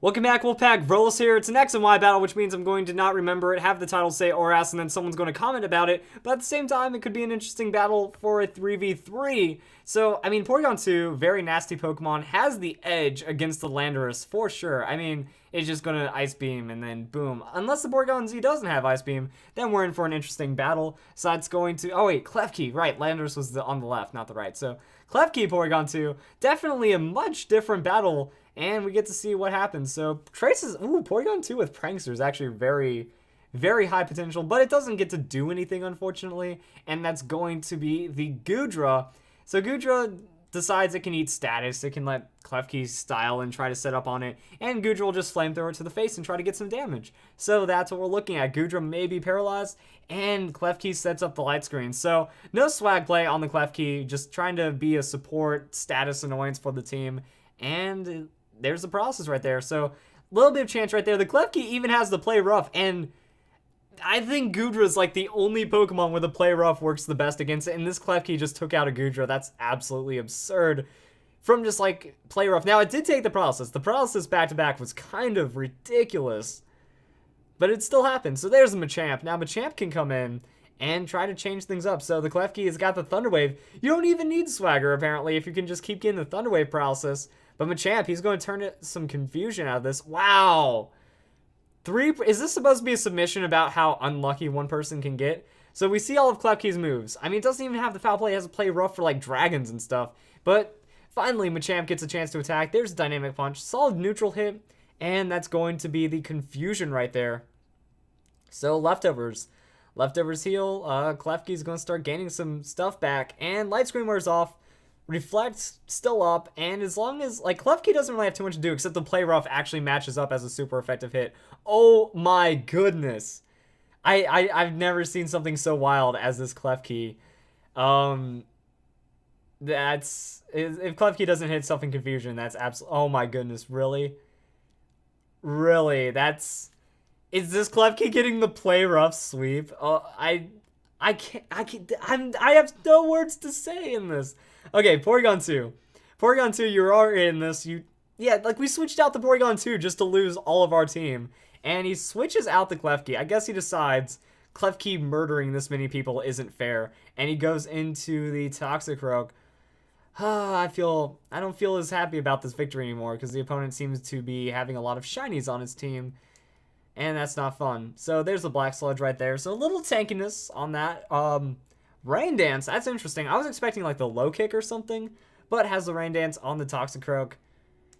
Welcome back, Wolfpack. Vrolos here. It's an X and Y battle, which means I'm going to not remember it, have the title say or ask, and then someone's going to comment about it. But at the same time, it could be an interesting battle for a 3v3. So, I mean, Porygon 2, very nasty Pokemon, has the edge against the Landorus for sure. I mean, it's just going to Ice Beam and then boom. Unless the Porygon Z doesn't have Ice Beam, then we're in for an interesting battle. So that's going to... Oh, wait, Klefki. Right, Landorus was on the left, not the right. So, Klefki, Porygon 2, definitely a much different battle. And we get to see what happens. So, Trace's... Ooh, Porygon 2 with Prankster is actually very, very high potential. But it doesn't get to do anything, unfortunately. And that's going to be the Goodra. So, Goodra decides it can eat status. It can let Klefki style and try to set up on it. And Goodra will just flamethrower it to the face and try to get some damage. So, that's what we're looking at. Goodra may be paralyzed. And Klefki sets up the light screen. So, no swag play on the Klefki. Just trying to be a support status annoyance for the team. And... there's the process right there. So, a little bit of chance right there. The Klefki even has the play rough, and I think Goodra is like the only Pokemon where the play rough works the best against it, and this Klefki just took out a Goodra. That's absolutely absurd from just like play rough. Now, it did take the process. The process back-to-back was kind of ridiculous, but it still happened. So, there's a Machamp. Now, Machamp can come in and try to change things up. So, the Klefki has got the Thunder Wave. You don't even need Swagger, apparently, if you can just keep getting the Thunder Wave paralysis. But Machamp, he's going to turn some confusion out of this. Wow. Is this supposed to be a submission about how unlucky one person can get? So we see all of Klefki's moves. I mean, it doesn't even have the foul play. It has to play rough for like dragons and stuff. But finally, Machamp gets a chance to attack. There's a Dynamic Punch. Solid neutral hit. And that's going to be the confusion right there. So Leftovers. Leftovers heal. Klefki's going to start gaining some stuff back. And Light Screen wears off. Reflect's still up, and as long as, like, Klefki doesn't really have too much to do, except the play rough actually matches up as a super effective hit. Oh my goodness. I've never seen something so wild as this Klefki. That's, if Klefki doesn't hit Stuff in Confusion, that's absolutely, oh my goodness, really? Really, is this Klefki getting the play rough sweep? Oh, I have no words to say in this. Okay, Porygon 2. Porygon 2, you're already in this. Yeah, like we switched out the Porygon 2 just to lose all of our team. And he switches out the Klefki. I guess he decides Klefki murdering this many people isn't fair. And he goes into the Toxicroak. I don't feel as happy about this victory anymore because the opponent seems to be having a lot of shinies on his team. And that's not fun. So there's the Black Sludge right there. So a little tankiness on that. Rain Dance, that's interesting. I was expecting like the low kick or something, but has the Rain Dance on the Toxicroak.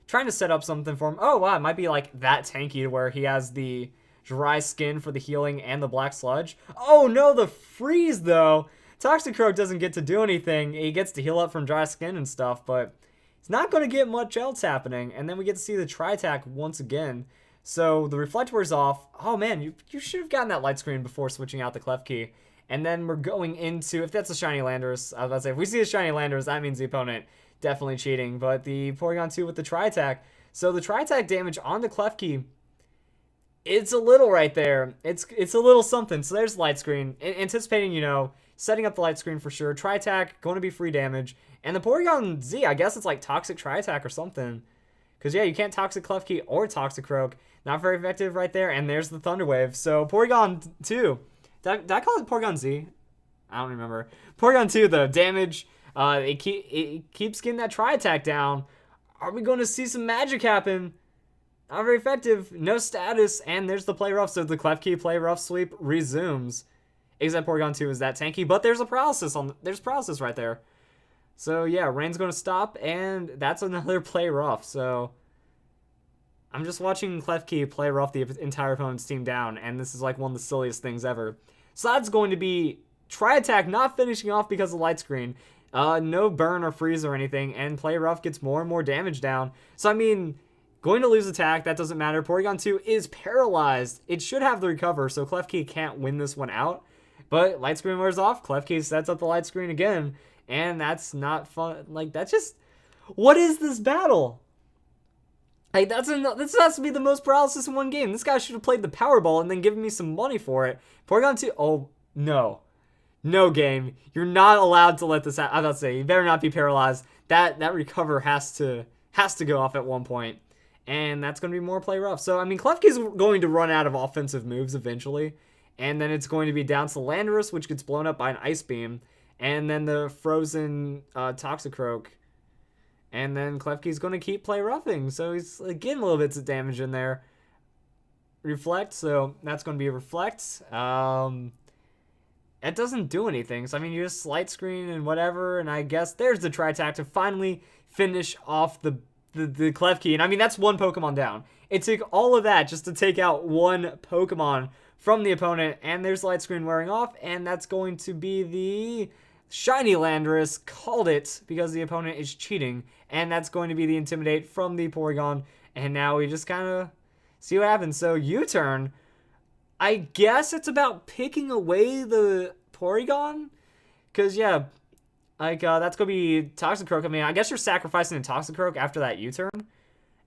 Trying to set up something for him. Oh, wow, it might be like that tanky to where he has the dry skin for the healing and the Black Sludge. Oh, no, the freeze, though. Toxicroak doesn't get to do anything. He gets to heal up from dry skin and stuff, but it's not going to get much else happening. And then we get to see the Tri-Attack once again. So the Reflect wears off. Oh, man, you should have gotten that light screen before switching out the Klefki. And then we're going into, if that's a shiny Landorus, I was about to say, if we see a shiny Landorus, that means the opponent definitely cheating. But the Porygon 2 with the Tri-Attack. So the Tri-Attack damage on the Klefki, it's a little right there. It's a little something. So there's light screen. Anticipating, setting up the light screen for sure. Tri-Attack, going to be free damage. And the Porygon Z, I guess it's like Toxic Tri-Attack or something. Because, yeah, you can't Toxic Klefki or Toxicroak. Not very effective right there. And there's the Thunder Wave. So Porygon 2... Did I call it Porygon Z? I don't remember. Porygon 2, the damage, it keeps getting that Tri-Attack down. Are we going to see some magic happen? Not very effective. No status. And there's the play rough. So the Klefki play rough sweep resumes. Except Porygon 2 is that tanky. But there's a paralysis there's paralysis right there. So yeah, Rain's going to stop. And that's another play rough. So I'm just watching Klefki play rough the entire opponent's team down. And this is like one of the silliest things ever. So that's going to be Tri-Attack not finishing off because of light screen. No burn or freeze or anything. And play rough gets more and more damage down. So, I mean, going to lose attack, that doesn't matter. Porygon 2 is paralyzed. It should have the recover, so Klefki can't win this one out. But light screen wears off. Klefki sets up the light screen again. And that's not fun. Like, that's just... What is this battle? Like, this has to be the most paralysis in one game. This guy should have played the Powerball and then given me some money for it. Porygon 2, oh, no. No game. You're not allowed to let this happen. I was about to say, you better not be paralyzed. That recover has to go off at one point. And that's going to be more play rough. So, I mean, Klefki's going to run out of offensive moves eventually. And then it's going to be down to Landorus, which gets blown up by an Ice Beam. And then the frozen Toxicroak. And then Klefki's going to keep play roughing. So he's getting little bits of damage in there. Reflect, so that's going to be a Reflect. It doesn't do anything. So, I mean, you just Light Screen and whatever. And I guess there's the Tri-Attack to finally finish off the Klefki. And, I mean, that's one Pokemon down. It took all of that just to take out one Pokemon from the opponent. And there's Light Screen wearing off. And that's going to be the Shiny Landorus. Called it because the opponent is cheating. And that's going to be the Intimidate from the Porygon. And now we just kind of see what happens. So, U-turn. I guess it's about picking away the Porygon. Because, yeah, like, that's going to be Toxicroak. I mean, I guess you're sacrificing a Toxicroak after that U-turn.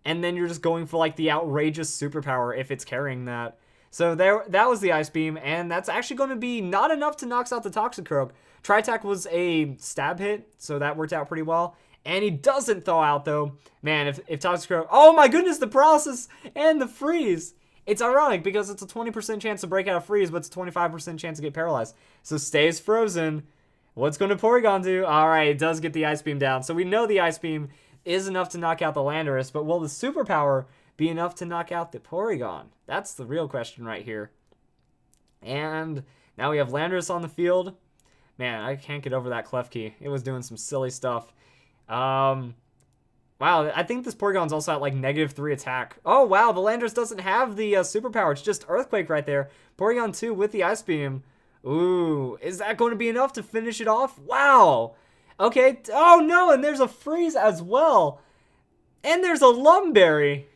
And then you're just going for, like, the outrageous superpower if it's carrying that. So, that was the Ice Beam. And that's actually going to be not enough to knock out the Toxicroak. Tri-Attack was a stab hit, so that worked out pretty well. And he doesn't thaw out, though. Man, if Toxicroak... Oh, my goodness, the paralysis and the freeze. It's ironic because it's a 20% chance to break out a freeze, but it's a 25% chance to get paralyzed. So stays frozen. What's going to Porygon do? All right, it does get the Ice Beam down. So we know the Ice Beam is enough to knock out the Landorus, but will the superpower be enough to knock out the Porygon? That's the real question right here. And now we have Landorus on the field. Man, I can't get over that Klefki. It was doing some silly stuff. Wow, I think this Porygon's also at like -3 attack. Oh, wow, the Landorus doesn't have the superpower. It's just Earthquake right there. Porygon 2 with the Ice Beam. Ooh, is that going to be enough to finish it off? Wow. Okay. Oh, no, and there's a freeze as well. And there's a Lumberry.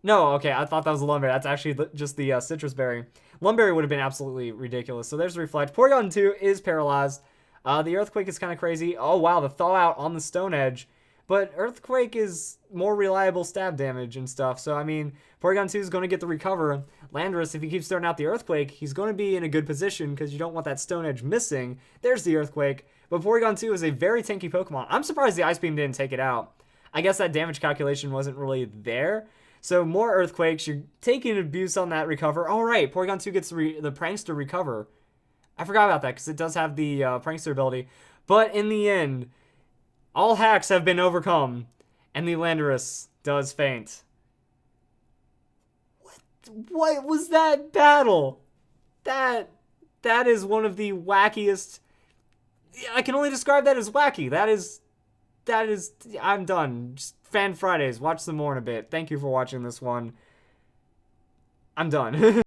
No, okay, I thought that was a Lumberry. That's actually just the Citrus Berry. Lumberry would have been absolutely ridiculous. So there's Reflect. Porygon 2 is paralyzed. The Earthquake is kind of crazy. Oh, wow, the Thaw Out on the Stone Edge. But Earthquake is more reliable stab damage and stuff. So, I mean, Porygon 2 is going to get the recover. Landorus, if he keeps throwing out the Earthquake, he's going to be in a good position because you don't want that Stone Edge missing. There's the Earthquake. But Porygon 2 is a very tanky Pokemon. I'm surprised the Ice Beam didn't take it out. I guess that damage calculation wasn't really there. So, more Earthquakes. You're taking abuse on that recover. All right, Porygon 2 gets the Prankster recover. I forgot about that because it does have the Prankster ability. But in the end... all hacks have been overcome, and the Landorus does faint. What was that battle? That is one of the wackiest... I can only describe that as wacky. That is... I'm done. Just Fan Fridays. Watch some more in a bit. Thank you for watching this one. I'm done.